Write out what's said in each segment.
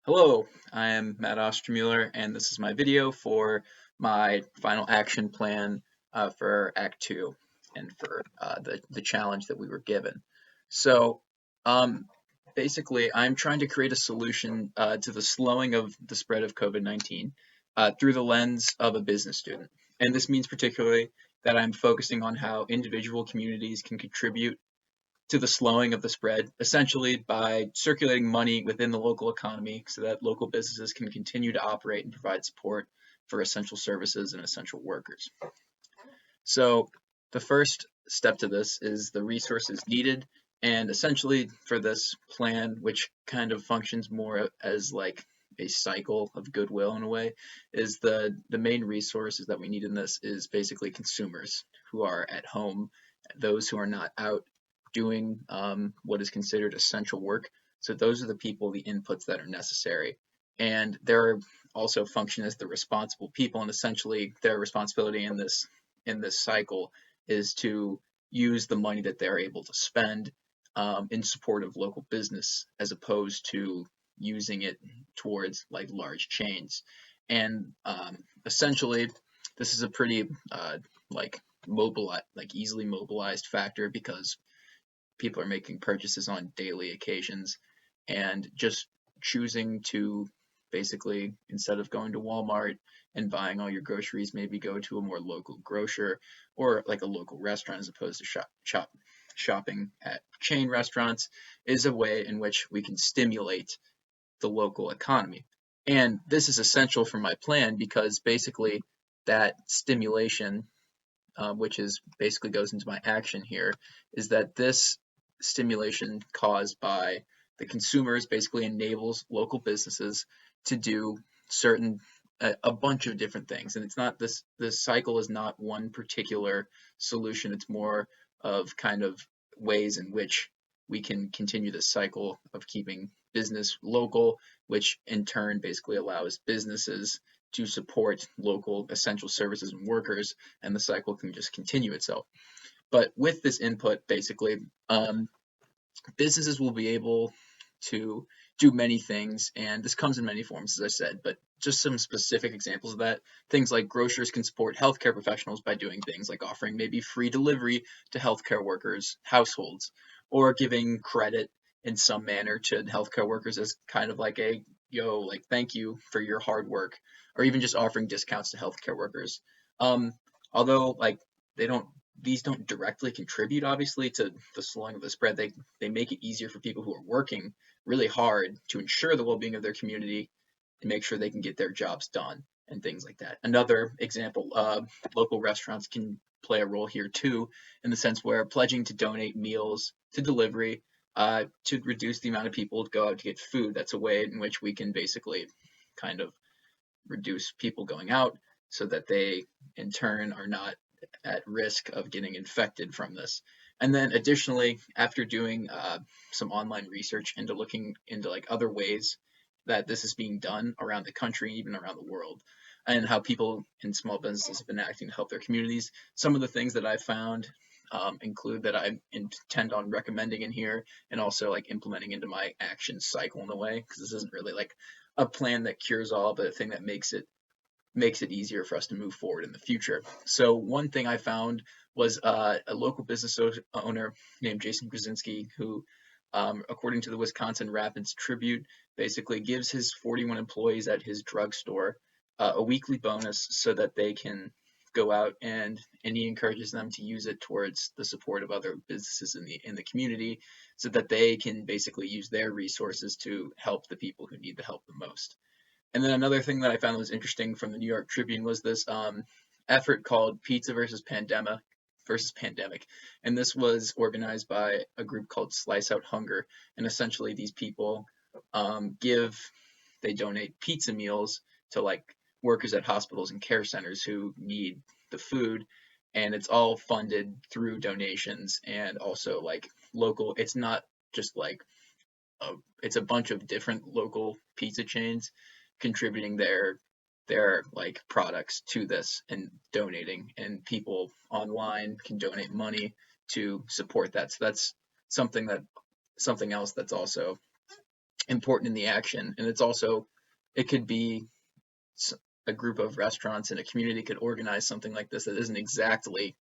Hello, I am Matt Ostermuller, and this is my video for my final action plan for Act 2 and for the challenge that we were given. So, um, basically, I'm trying to create a solution to the slowing of the spread of COVID-19 through the lens of a business student. And this means particularly that I'm focusing on how individual communities can contribute to the slowing of the spread, essentially by circulating money within the local economy so that local businesses can continue to operate and provide support for essential services and essential workers. So the first step to this is the resources needed. And essentially for this plan, which kind of functions more as like a cycle of goodwill in a way, is the main resources that we need in this is basically consumers who are at home, those who are not out doing what is considered essential work. So those are the people, the inputs that are necessary. And they're also function as the responsible people, and essentially their responsibility in this cycle is to use the money that they're able to spend in support of local business as opposed to using it towards like large chains. And essentially, this is a pretty like easily mobilized factor because people are making purchases on daily occasions and just choosing to basically, instead of going to Walmart and buying all your groceries, maybe go to a more local grocer or like a local restaurant as opposed to shopping at chain restaurants, is a way in which we can stimulate the local economy. And this is essential for my plan because basically that stimulation, which is basically goes into my action here, is that this stimulation caused by the consumers basically enables local businesses to do certain a bunch of different things. And it's not this cycle is not one particular solution. It's more of kind of ways in which we can continue this cycle of keeping business local, which in turn basically allows businesses to support local essential services and workers, and the cycle can just continue itself. But with this input, basically, businesses will be able to do many things, and this comes in many forms, as I said, but just some specific examples of that. Things like grocers can support healthcare professionals by doing things like offering maybe free delivery to healthcare workers' households, or giving credit in some manner to healthcare workers as kind of like a like thank you for your hard work, or even just offering discounts to healthcare workers. Um, Although like they don't these don't directly contribute obviously to the slowing of the spread. They make it easier for people who are working really hard to ensure the well-being of their community and make sure they can get their jobs done and things like that. Another example, local restaurants can play a role here too, in the sense where pledging to donate meals to delivery to reduce the amount of people who go out to get food. That's a way in which we can basically kind of reduce people going out so that they in turn are not at risk of getting infected from this. And then additionally, after doing some online research into looking into like other ways that this is being done around the country, even around the world, and how people in small businesses have been acting to help their communities, some of the things that I found include that I intend on recommending in here and also like implementing into my action cycle in a way, because this isn't really like a plan that cures all, but a thing that makes it easier for us to move forward in the future. So one thing I found was a local business owner named Jason Krasinski, who, according to the Wisconsin Rapids Tribute, basically gives his 41 employees at his drugstore a weekly bonus so that they can go out and he encourages them to use it towards the support of other businesses in the community so that they can basically use their resources to help the people who need the help the most. And then another thing that I found was interesting from the New York Tribune was this effort called Pizza versus Pandemic, and this was organized by a group called Slice Out Hunger. And essentially, these people give they donate pizza meals to like workers at hospitals and care centers who need the food, and it's all funded through donations and also like local. It's not just like a, it's a bunch of different local pizza chains contributing their like products to this and donating, and people online can donate money to support that. So that's something that something else that's also important in the action. And it's also, it could be a group of restaurants in a community could organize something like this that isn't exactly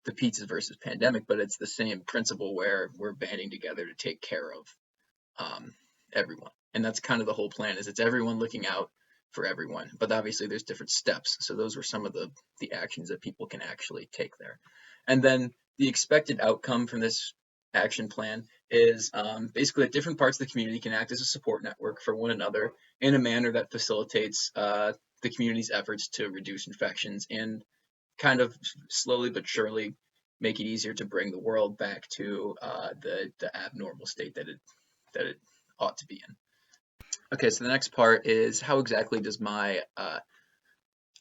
the pizza versus pandemic, but it's the same principle where we're banding together to take care of um, everyone. And that's kind of the whole plan, is it's everyone looking out for everyone. But obviously there's different steps. So those were some of the actions that people can actually take there. And then the expected outcome from this action plan is basically that different parts of the community can act as a support network for one another in a manner that facilitates the community's efforts to reduce infections and kind of slowly but surely make it easier to bring the world back to the abnormal state that it ought to be in. Okay, so the next part is how exactly does my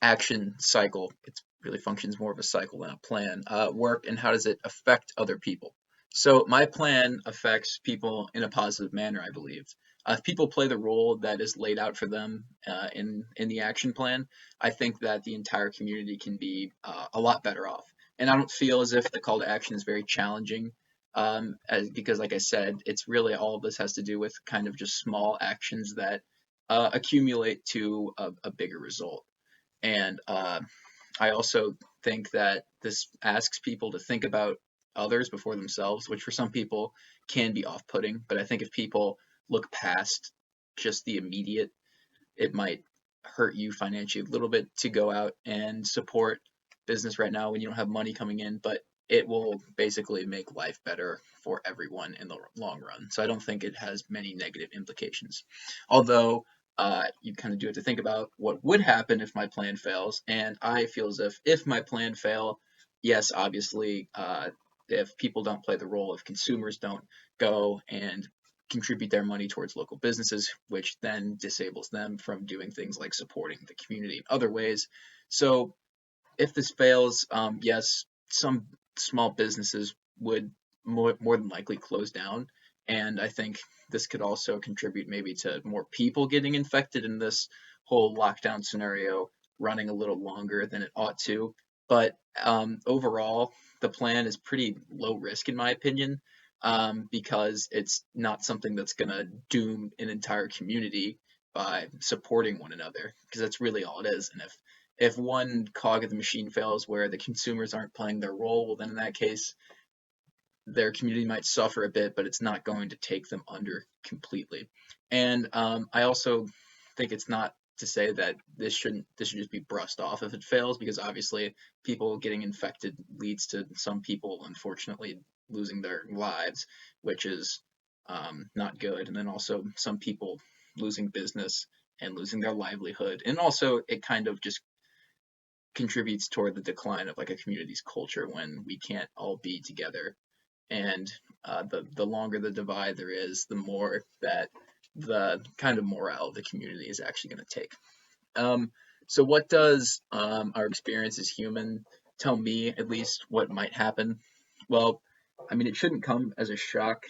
action cycle, it really functions more of a cycle than a plan, work, and how does it affect other people? So my plan affects people in a positive manner, I believe. If people play the role that is laid out for them in the action plan, I think that the entire community can be a lot better off. And I don't feel as if the call to action is very challenging, because, like I said, it's really all of this has to do with kind of just small actions that accumulate to a bigger result. And I also think that this asks people to think about others before themselves, which for some people can be off putting. But I think if people look past just the immediate, it might hurt you financially a little bit to go out and support business right now when you don't have money coming in, but it will basically make life better for everyone in the long run. So I don't think it has many negative implications. Although you kind of do have to think about what would happen if my plan fails. And I feel as if my plan fail, yes, obviously, if people don't play the role, if consumers don't go and contribute their money towards local businesses, which then disables them from doing things like supporting the community in other ways. So if this fails, yes, some small businesses would more than likely close down. And I think this could also contribute maybe to more people getting infected in this whole lockdown scenario running a little longer than it ought to. But overall, the plan is pretty low risk, in my opinion, because it's not something that's going to doom an entire community by supporting one another, because that's really all it is. And if one cog of the machine fails where the consumers aren't playing their role, well, then in that case, their community might suffer a bit, but it's not going to take them under completely. And I also think it's not to say that this should just be brushed off if it fails, because obviously people getting infected leads to some people unfortunately losing their lives, which is not good. And then also some people losing business and losing their livelihood. And also it kind of just contributes toward the decline of like a community's culture when we can't all be together. And the longer the divide there is, the more that the kind of morale of the community is actually going to take. Um, so what does our experience as human tell me at least what might happen? Well, I mean, it shouldn't come as a shock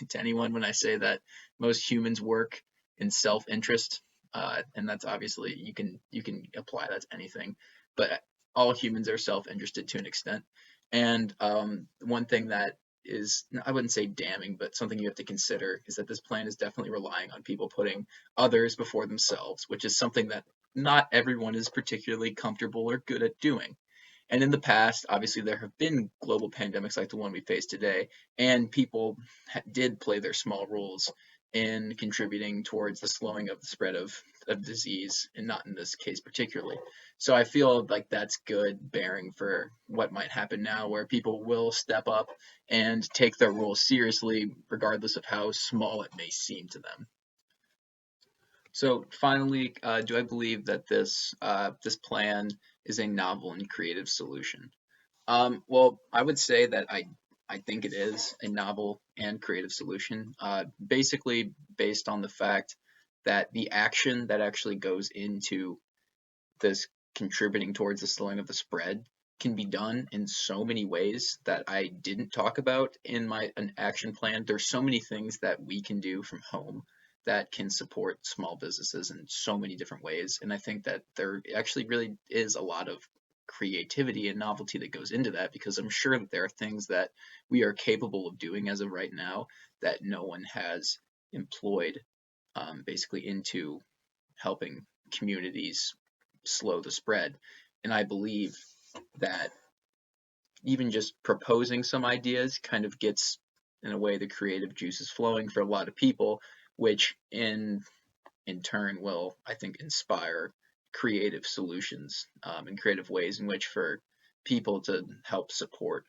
to anyone when I say that most humans work in self-interest, and that's obviously you can apply that to anything, but all humans are self-interested to an extent. And one thing that is, I wouldn't say damning, but something you have to consider is that this plan is definitely relying on people putting others before themselves, which is something that not everyone is particularly comfortable or good at doing. And in the past, obviously, there have been global pandemics like the one we face today, and people did play their small roles in contributing towards the slowing of the spread of disease, and not in this case particularly. So I feel like that's good bearing for what might happen now, where people will step up and take their role seriously, regardless of how small it may seem to them. So finally, do I believe that this plan is a novel and creative solution? Well, I would say that I think it is a novel and creative solution, basically based on the fact that the action that actually goes into this contributing towards the slowing of the spread can be done in so many ways that I didn't talk about in my an action plan. There's so many things that we can do from home that can support small businesses in so many different ways. And I think that there actually really is a lot of creativity and novelty that goes into that, because I'm sure that there are things that we are capable of doing as of right now that no one has employed basically into helping communities slow the spread. And I believe that even just proposing some ideas kind of gets, in a way, the creative juices flowing for a lot of people, which in turn will, I think, inspire creative solutions and creative ways in which for people to help support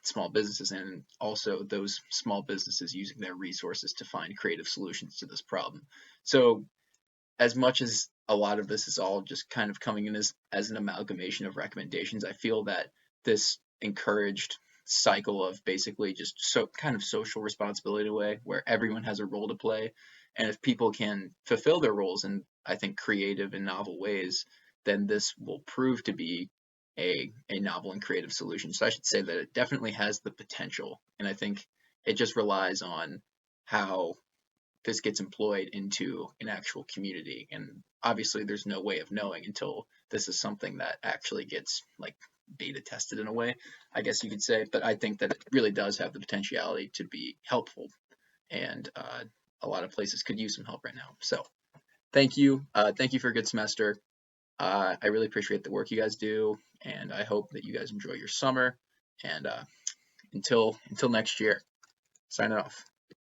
small businesses, and also those small businesses using their resources to find creative solutions to this problem. So as much as a lot of this is all just kind of coming in as an amalgamation of recommendations, I feel that this encouraged cycle of basically just so kind of social responsibility way where everyone has a role to play. And if people can fulfill their roles in, I think, creative and novel ways, then this will prove to be a novel and creative solution. So I should say that it definitely has the potential. And I think it just relies on how this gets employed into an actual community. And obviously, there's no way of knowing until this is something that actually gets like beta tested in a way, I guess you could say. But I think that it really does have the potentiality to be helpful, and a lot of places could use some help right now. So thank you for a good semester. I really appreciate the work you guys do, and I hope that you guys enjoy your summer. And until next year, signing off.